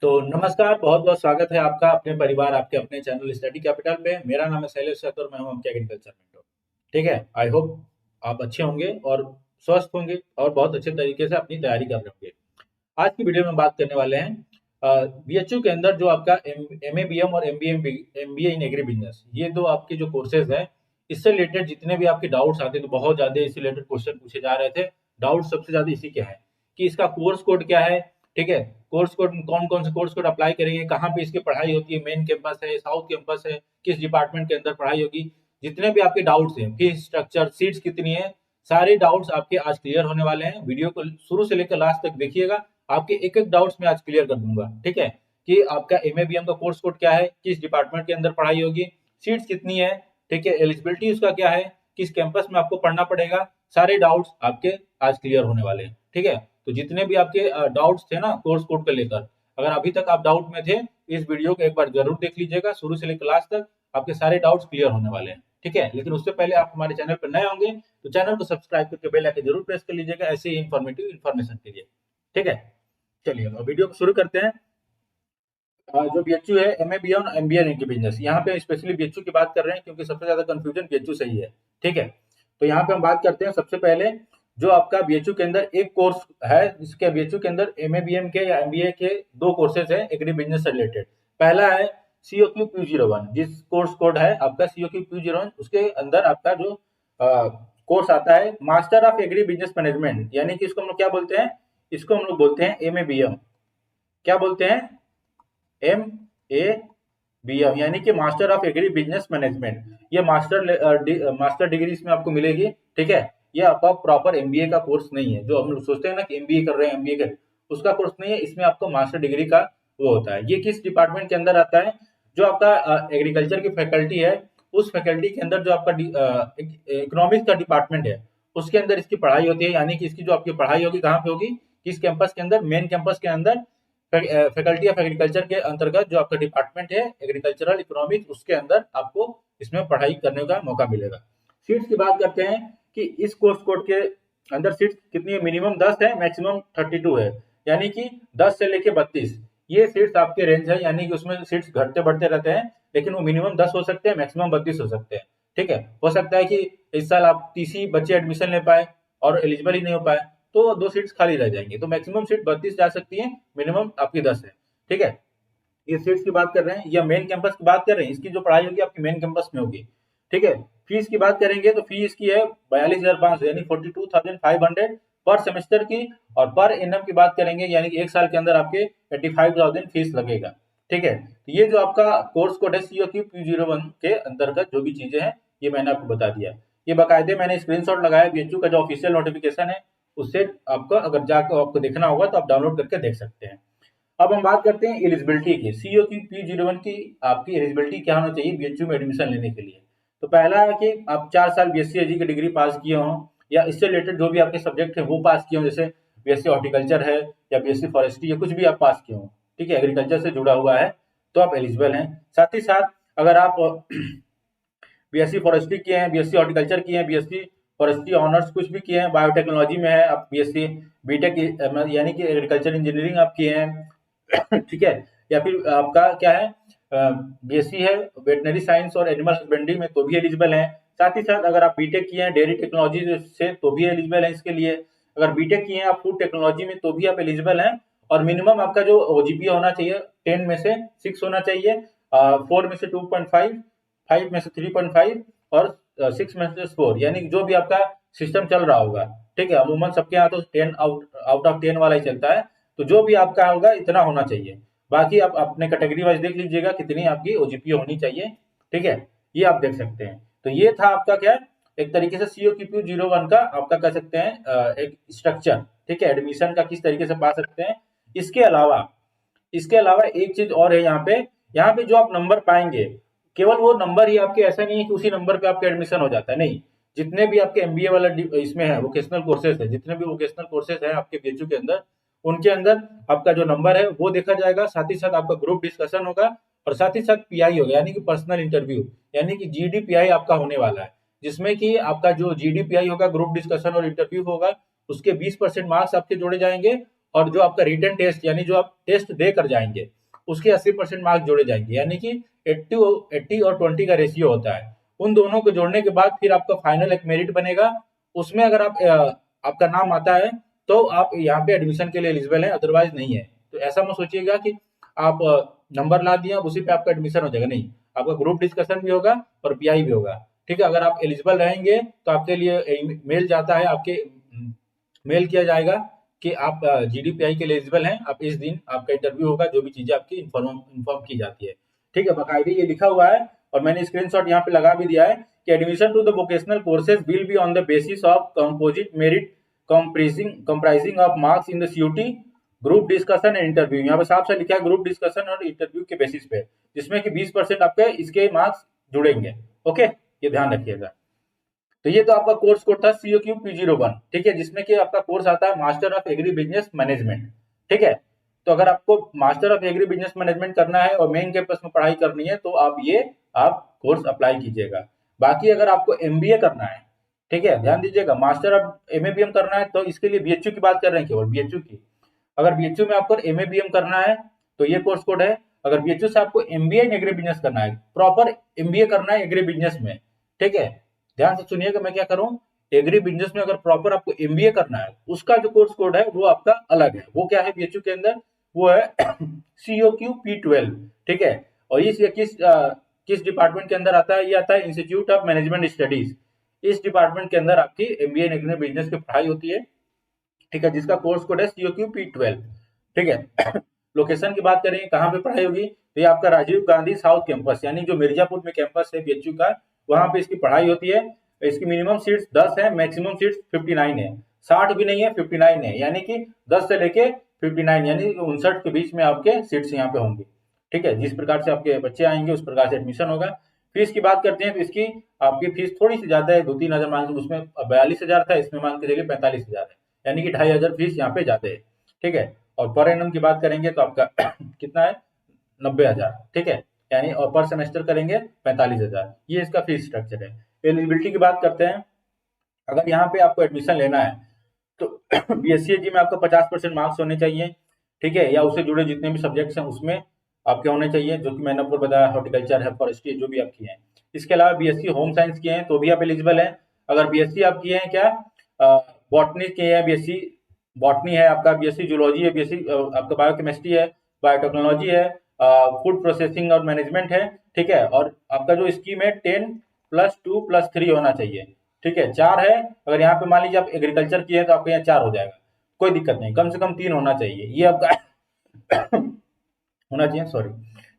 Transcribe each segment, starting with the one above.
तो नमस्कार, बहुत-बहुत स्वागत है आपका अपने परिवार, आपके अपने चैनल स्टडी कैपिटल पे। मेरा नाम है शैलेश चतुर, मैं हूँ आपके एग्रीकल्चर मेंटर। ठीक है? आई होप आप अच्छे होंगे और स्वस्थ होंगे और बहुत अच्छे तरीके से अपनी तैयारी कर रहे होंगे। आज की वीडियो में बात करने वाले हैं बीएचयू के अंदर जो आपका एमए बीएम और एमबीए इन एग्री बिजनेस, ये दो आपके जो कोर्सेज हैं, इससे रिलेटेड जितने भी आपके डाउट्स आते हैं, तो बहुत ज़्यादा इससे रिलेटेड क्वेश्चन पूछे जा रहे थे। डाउट सबसे ज़्यादा इसी के हैं कि इसका कोर्स कोड क्या है, ठीक है? कोर्स कोड कौन-कौन से कोर्स कोड अप्लाई करेंगे, कहाँ पे इसकी पढ़ाई होती है, मेन कैंपस है, साउथ कैंपस है, किस डिपार्टमेंट के अंदर पढ़ाई होगी, जितने भी आपके डाउट्स हैं, फीस स्ट्रक्चर, सीट्स कितनी है, सारे डाउट्स आपके आज क्लियर होने वाले हैं। वीडियो को शुरू से लेकर लास्ट तक देखिएगा, आपके एक-एक डाउट्स मैं आज क्लियर कर दूंगा, ठीक है? कि आपका एमएबीएम का कोर्स कोड क्या है, किस डिपार्टमेंट के अंदर पढ़ाई होगी, सीट्स कितनी है, ठीक है? एलिजिबिलिटी उसका क्या है, किस कैंपस में आपको पढ़ना पड़ेगा, सारे डाउट्स आपके आज क्लियर होने वाले हैं, ठीक है? तो जितने भी आपके डाउट्स थे ना कोर्स कोड को लेकर, अगर अभी तक आप डाउट में थे, इस वीडियो को एक बार जरूर देख लीजिएगा, शुरू से लेकर लास्ट तक आपके सारे डाउट्स क्लियर होने वाले हैं, ठीक है? लेकिन उससे पहले आप हमारे चैनल पर नए होंगे तो चैनल को सब्सक्राइब करके बेल आइकन जरूर प्रेस कर लीजिएगा ऐसे ही इन्फॉर्मेटिव इन्फॉर्मेशन के लिए, ठीक है? चलिए अब वीडियो को शुरू करते हैं। जो बीएचयू है एमए बीए और एमबीए की बिजनेस, यहाँ पे स्पेशली बीएचयू की बात कर रहे हैं क्योंकि सबसे ज्यादा कंफ्यूजन बीएचयू से ही है, ठीक है? तो यहाँ पे हम बात करते हैं सबसे पहले जो आपका बीएचयू के अंदर एक कोर्स है, जिसके बीएचयू के अंदर एमए बीएम के या एमबीए के दो कोर्सेज है एग्री बिजनेस से रिलेटेड। पहला है सीओक्यू Q01, जिस कोर्स कोड है आपका सीओक्यू Q01, उसके अंदर आपका जो कोर्स आता है master of agri business management, यानी कि इसको हम लोग क्या बोलते हैं, इसको हम लोग बोलते हैं एमए बीएम। क्या बोलते हैं? एम ए बी एम, यानी कि master of agri business management. ये मास्टर डिग्री इसमें आपको मिलेगी, ठीक है? ये आपका प्रॉपर एमबीए का कोर्स नहीं है, जो हम लोग सोचते हैं ना कि एमबीए कर रहे हैं, एमबीए कर, उसका कोर्स नहीं है। इसमें आपको मास्टर डिग्री का वो होता है। ये किस डिपार्टमेंट के अंदर आता है? जो आपका एग्रीकल्चर की फैकल्टी है, उस फैकल्टी के अंदर जो आपका इकोनॉमिक्स का डिपार्टमेंट है, उसके अंदर इसकी पढ़ाई होती है। यानी कि इसकी जो आपकी पढ़ाई होगी कहाँ पे होगी, किस कैंपस के अंदर, मेन कैंपस के अंदर, फैकल्टी ऑफ एग्रीकल्चर के अंतर्गत जो आपका डिपार्टमेंट है एग्रीकल्चरल इकोनॉमिक्स, उसके अंदर आपको इसमें पढ़ाई करने का मौका मिलेगा। सीट्स की बात करते हैं कि इस कोर्स कोड के अंदर सीट्स कितनी है, मिनिमम 10 है, मैक्सिमम 32 है, यानी कि 10 से लेके 32 ये सीट्स आपके रेंज है। यानी कि उसमें सीट्स घटते बढ़ते रहते हैं, लेकिन वो मिनिमम 10 हो सकते हैं, मैक्सिमम 32 हो सकते हैं, ठीक है? हो सकता है कि इस साल आप 30 ही बच्चे एडमिशन ले पाए और एलिजिबल ही नहीं हो पाए, तो 2 सीट्स खाली रह जाएंगी। तो मैक्सिमम सीट 32 जा सकती है, मिनिमम आपकी 10 है, ठीक है? ये सीट्स की बात कर रहे हैं या मेन कैंपस की बात कर रहे हैं, इसकी जो पढ़ाई होगी आपकी मेन कैंपस में होगी, ठीक है? फीस की बात करेंगे तो फीस की है 42,500, यानी 42,500 पर सेमेस्टर की। और पर एनम की बात करेंगे यानी कि एक साल के अंदर आपके 85,000 फीस लगेगा, ठीक है? तो ये जो आपका कोर्स कोड है सीओक्यू Q01 के अंतर्गत जो भी चीजें हैं, ये मैंने आपको बता दिया। ये बाकायदे मैंने स्क्रीनशॉट लगाया, बीएचयू का जो ऑफिशियल नोटिफिकेशन है उससे, आपको अगर जाकर आपको देखना होगा तो आप डाउनलोड करके देख सकते हैं। अब हम बात करते हैं एलिजिबिलिटी की, सीओक्यू Q01 की आपकी एलिजिबिलिटी क्या होना चाहिए बीएचयू में एडमिशन लेने के लिए। तो पहला है कि आप 4 साल बीएससी एजी की डिग्री पास किए हों, या इससे रिलेटेड जो भी आपके सब्जेक्ट है वो पास किए हों, जैसे बीएससी हॉर्टिकल्चर है या बीएससी फॉरेस्ट्री या कुछ भी आप पास किए हों, ठीक है, एग्रीकल्चर से जुड़ा हुआ है, तो आप एलिजिबल हैं। साथ ही साथ अगर आप बीएससी फॉरेस्ट्री किए हैं, बीएससी हॉर्टिकल्चर किए हैं, बीएससी फॉरेस्ट्री ऑनर्स कुछ भी किए हैं, बायोटेक्नोलॉजी में है आप बीएससी, बीटेक यानी कि एग्रीकल्चर इंजीनियरिंग आप किए हैं, ठीक है, या फिर आपका क्या है, बीएससी है वेटनरी साइंस और एनिमल हस्बेंड्री में, तो भी एलिजिबल है। साथ ही साथ अगर आप बीटेक किए हैं डेयरी टेक्नोलॉजी से, तो भी एलिजिबल है इसके लिए। अगर बीटेक किए हैं आप फूड टेक्नोलॉजी में, तो भी आप एलिजिबल हैं। और मिनिमम आपका जो ओजीपीए होना चाहिए 10 में से 6 होना चाहिए, 4 में से 2.5, 5 में से 3.5 और 6 में से 4, यानी जो भी आपका सिस्टम चल रहा होगा, ठीक है? अमूमन सबके यहाँ तो 10 आउट ऑफ 10 वाला ही चलता है, तो जो भी आपका होगा इतना होना चाहिए। बाकी आप अपने कैटेगरी वाइज देख लीजिएगा कितनी आपकी ओजीपीए होनी चाहिए, ठीक है? ये आप देख सकते हैं। तो ये था आपका क्या, एक तरीके से COQ01 का आपका कह सकते हैं एक स्ट्रक्चर, ठीक है, एडमिशन का किस तरीके से पा सकते हैं। इसके अलावा एक चीज और है यहाँ पे जो आप नंबर पाएंगे, केवल वो नंबर ही आपके, ऐसा नहीं है कि उसी नंबर पे आपका एडमिशन हो जाता है, नहीं। जितने भी आपके एमबीए वाला इसमें है वोकेशनल कोर्सेज है, जितने भी वोकेशनल कोर्सेज है आपके बीएचयू के अंदर, उनके अंदर आपका जो नंबर है वो देखा जाएगा। साथ ही साथ आपका ग्रुप डिस्कशन होगा और साथ ही साथ पीआई होगा, यानी कि पर्सनल इंटरव्यू, यानी कि जीडीपीआई आपका होने वाला है, जिसमें कि आपका जो जीडीपीआई होगा, ग्रुप डिस्कशन और इंटरव्यू होगा, उसके 20% मार्क्स आपके जोड़े जाएंगे और जो आपका रिटन टेस्ट यानी जो आप टेस्ट दे कर जाएंगे उसके 80% मार्क्स जोड़े जाएंगे, यानी कि 80 और 20 का रेशियो होता है। उन दोनों को जोड़ने के बाद फिर आपका फाइनल एक मेरिट बनेगा। उसमें अगर आपका नाम आता है तो आप यहाँ पे एडमिशन के लिए एलिजिबल है, अदरवाइज नहीं है। तो ऐसा मत सोचिएगा कि आप नंबर ला दिए उसी पे आपका एडमिशन हो जाएगा, नहीं, आपका ग्रुप डिस्कशन भी होगा और पीआई भी होगा। ठीक है, अगर आप एलिजिबल रहेंगे तो आपके लिए मेल जाता है, आपके मेल किया जाएगा कि आप जीडीपीआई के लिए एलिजिबल हैं, आप इस दिन आपका इंटरव्यू होगा, जो भी चीजें आपकी इन्फॉर्म की जाती है। ठीक है, बाकायदे ये लिखा हुआ है और मैंने स्क्रीनशॉट यहाँ पे लगा भी दिया है कि admission to the vocational courses will be on the basis of composite merit comprising of marks in the CUET, group discussion and interview. यहाँ पे साफ साफ लिखा है ग्रुप डिस्कशन और इंटरव्यू के बेसिस पे, जिसमें कि 20% आपके इसके मार्क्स जुड़ेंगे। ओके, ये ध्यान रखिएगा। तो ये तो आपका कोर्स कोड था COQ P01, ठीक है, जिसमें कि आपका कोर्स आता है master of agri business management. ठीक है, तो अगर आपको master of agri business management करना है और मेन कैंपस में पढ़ाई करनी है तो आप कोर्स अप्लाई कीजिएगा। बाकी अगर आपको MBA करना है, ठीक है, ध्यान दीजिएगा, मास्टर ऑफ MABM करना है तो इसके लिए BHU की बात कर रहे हैं, केवल BHU की। अगर BHU में आपको MABM करना है तो ये कोर्स कोड है। अगर BHU से आपको MBA इन एग्री बिजनेस करना है, प्रॉपर MBA करना है एग्री बिजनेस में, ठीक है, ध्यान से सुनिएगा मैं क्या करूं, एग्री बिजनेस में अगर प्रॉपर आपको MBA करना है उसका जो कोर्स कोड है वो आपका अलग है। वो क्या है BHU के अंदर, वो है COQ P12। ठीक है, और ये किस डिपार्टमेंट के अंदर आता है, ये आता है इंस्टीट्यूट ऑफ मैनेजमेंट स्टडीज। इस डिपार्टमेंट के अंदर आपकी MBA इन एग्री बिजनेस की पढ़ाई होती है। ठीक है, जिसका कोर्स कोड है COQ P12। ठीक है, लोकेशन की बात करें कहाँ पे पढ़ाई होगी, तो ये आपका राजीव गांधी साउथ कैंपस, यानी जो मिर्जापुर में कैंपस है BHU का, वहां पे इसकी पढ़ाई होती है। इसकी मिनिमम सीट्स 10 है, मैक्सिमम सीट्स 59 है, 60 भी नहीं है, 59 है, यानी कि 10 से लेके 59 यानी 59 के बीच में आपके सीट्स यहाँ पे होंगी। ठीक है, जिस प्रकार से आपके बच्चे आएंगे उस प्रकार से एडमिशन होगा। फीस की बात करते हैं तो इसकी आपकी फीस थोड़ी सी ज्यादा है, 2-3 हजार मान लो, उसमें 42,000 था, इसमें मान के चलिए 45,000 है, यानी कि 2,500 फीस यहाँ पे ज्यादा है। ठीक है, और पर एनम की बात करेंगे तो आपका कितना है, 90,000। ठीक है, यानी और पर सेमेस्टर करेंगे 45,000। ये इसका फीस स्ट्रक्चर है। एलिजिबिलिटी की बात करते हैं, अगर यहाँ पे आपको एडमिशन लेना है तो BSc में आपका 50% मार्क्स होने चाहिए। ठीक है, या उससे जुड़े जितने भी सब्जेक्ट्स हैं उसमें आपके होने चाहिए, जो कि मैंने आपको बताया, हॉर्टिकल्चर है, फॉरेस्ट्री, जो भी आप किए हैं। इसके अलावा BSc होम साइंस किए हैं तो भी आप एलिजिबल हैं। अगर BSc आप किए हैं क्या, बॉटनी किए हैं, BSc बॉटनी है आपका, BSc जूलॉजी है, BSc आपका बायोकेमिस्ट्री है, बायोटेक्नोलॉजी है, फूड प्रोसेसिंग और मैनेजमेंट है। ठीक है, और आपका जो स्कीम है 10+2+3 होना चाहिए। ठीक है, 4 है। अगर यहाँ पे मान लीजिए आप एग्रीकल्चर किए हैं तो आपके यहाँ 4 हो जाएगा, कोई दिक्कत नहीं, कम से कम 3 होना चाहिए, ये आपका होना चाहिए, सॉरी।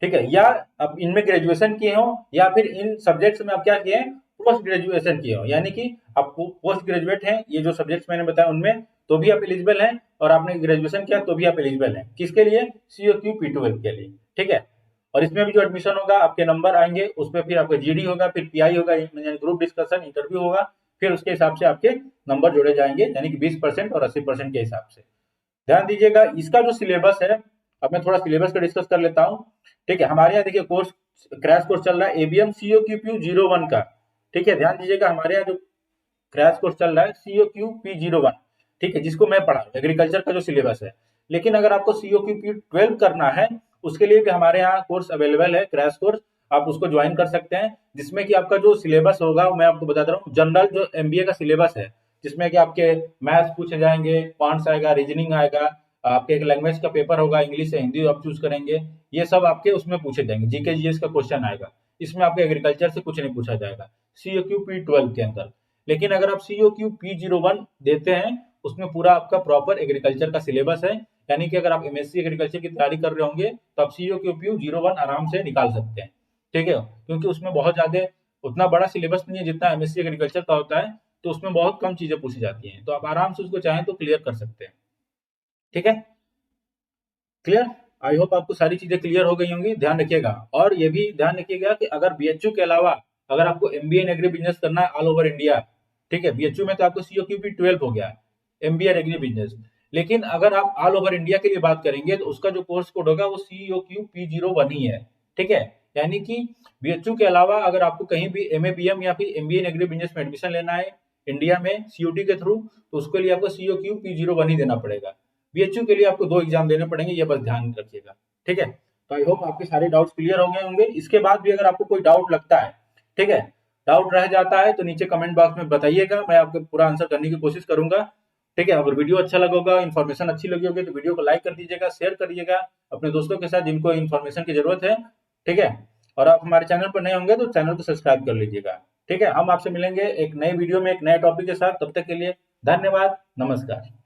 ठीक है, या आप इनमें ग्रेजुएशन किए हो या फिर इन सब्जेक्ट्स में आप क्या किए हैं, पोस्ट ग्रेजुएशन किए हो, यानी कि आप पोस्ट ग्रेजुएट हैं, ये जो सब्जेक्ट्स मैंने बताया उनमें, तो भी आप एलिजिबल हैं। और आपने ग्रेजुएशन किया तो भी आप एलिजिबल हैं, किसके लिए, COQ P12 के लिए। ठीक है, और इसमें भी जो एडमिशन होगा आपके नंबर आएंगे, उसमें फिर आपका GD होगा, फिर PI होगा, यानी ग्रुप डिस्कशन इंटरव्यू होगा, फिर उसके हिसाब से आपके नंबर जोड़े जाएंगे, यानी कि 20% और 80% के हिसाब से। ध्यान दीजिएगा, इसका जो सिलेबस है, अब मैं थोड़ा सिलेबस का डिस्कस कर लेता हूँ। ठीक है, हमारे यहाँ देखिए कोर्स, क्रैश कोर्स चल रहा है ABM COQ P01 का। ठीक है, ध्यान दीजिएगा, हमारे यहाँ जो क्रैश कोर्स चल रहा है COQ P01, ठीक है, जिसको मैं पढ़ा एग्रीकल्चर का जो सिलेबस है। लेकिन अगर आपको COQ P12 करना है, उसके लिए भी हमारे यहाँ कोर्स अवेलेबल है, क्रैश कोर्स, आप उसको ज्वाइन कर सकते हैं, जिसमें कि आपका जो सिलेबस होगा मैं आपको बता रहा हूँ, जनरल जो MBA का सिलेबस है, जिसमें कि आपके मैथ्स पूछे जाएंगे, क्वांट्स आएगा, रीजनिंग आएगा, आपके एक लैंग्वेज का पेपर होगा, इंग्लिश या हिंदी आप चूज करेंगे, ये सब आपके उसमें पूछे जाएंगे, GK GS का क्वेश्चन आएगा। इसमें आपके एग्रीकल्चर से कुछ नहीं पूछा जाएगा COQ P12 के अंदर। लेकिन अगर आप COQ P01 देते हैं, उसमें पूरा आपका प्रॉपर एग्रीकल्चर का सिलेबस है, यानी कि अगर आप MSc एग्रीकल्चर की तैयारी कर रहे होंगे तो आप COQ P01 आराम से निकाल सकते हैं। ठीक है, क्योंकि उसमें बहुत ज्यादा उतना बड़ा सिलेबस नहीं है जितना MSc एग्रीकल्चर का होता है, तो उसमें बहुत कम चीजें पूछी जाती हैं, तो आप आराम से उसको चाहें तो क्लियर कर सकते हैं। ठीक है, क्लियर, आई होप आपको सारी चीजें क्लियर हो गई होंगी। ध्यान रखिएगा, और ये भी ध्यान रखिएगा कि अगर BHU के अलावा अगर आपको MBA इन एग्री बिजनेस करना है ऑल ओवर इंडिया, ठीक है, BHU में तो आपको COQ P12 हो गया, MBA एग्री बिजनेस। लेकिन अगर आप ऑल ओवर इंडिया के लिए बात करेंगे तो उसका जो कोर्स कोड होगा वो COQ P01 ही है। ठीक है, यानी कि BHU के अलावा अगर आपको कहीं भी MABM या फिर MBA इन एग्री बिजनेस में एडमिशन लेना है इंडिया में COT के थ्रू, तो उसके लिए आपको COQ P01 ही देना पड़ेगा। बीएचयू के लिए आपको 2 एग्जाम देने पड़ेंगे, ये बस ध्यान रखिएगा, ठीक है। तो आई होप आपके सारे डाउट्स क्लियर हो गए होंगे। इसके बाद भी अगर आपको कोई डाउट लगता है, ठीक है, डाउट रह जाता है तो नीचे कमेंट बॉक्स में बताइएगा, मैं आपको पूरा आंसर करने की कोशिश करूंगा, ठीक है। अगर वीडियो अच्छा लगा होगा, इन्फॉर्मेशन अच्छी लगी होगी तो वीडियो को लाइक कर दीजिएगा, शेयर करिएगा अपने दोस्तों के साथ जिनको इन्फॉर्मेशन की जरूरत है, ठीक है। और आप हमारे चैनल पर नए होंगे तो चैनल को सब्सक्राइब कर लीजिएगा, ठीक है। हम आपसे मिलेंगे एक नए वीडियो में एक नए टॉपिक के साथ, तब तक के लिए धन्यवाद, नमस्कार।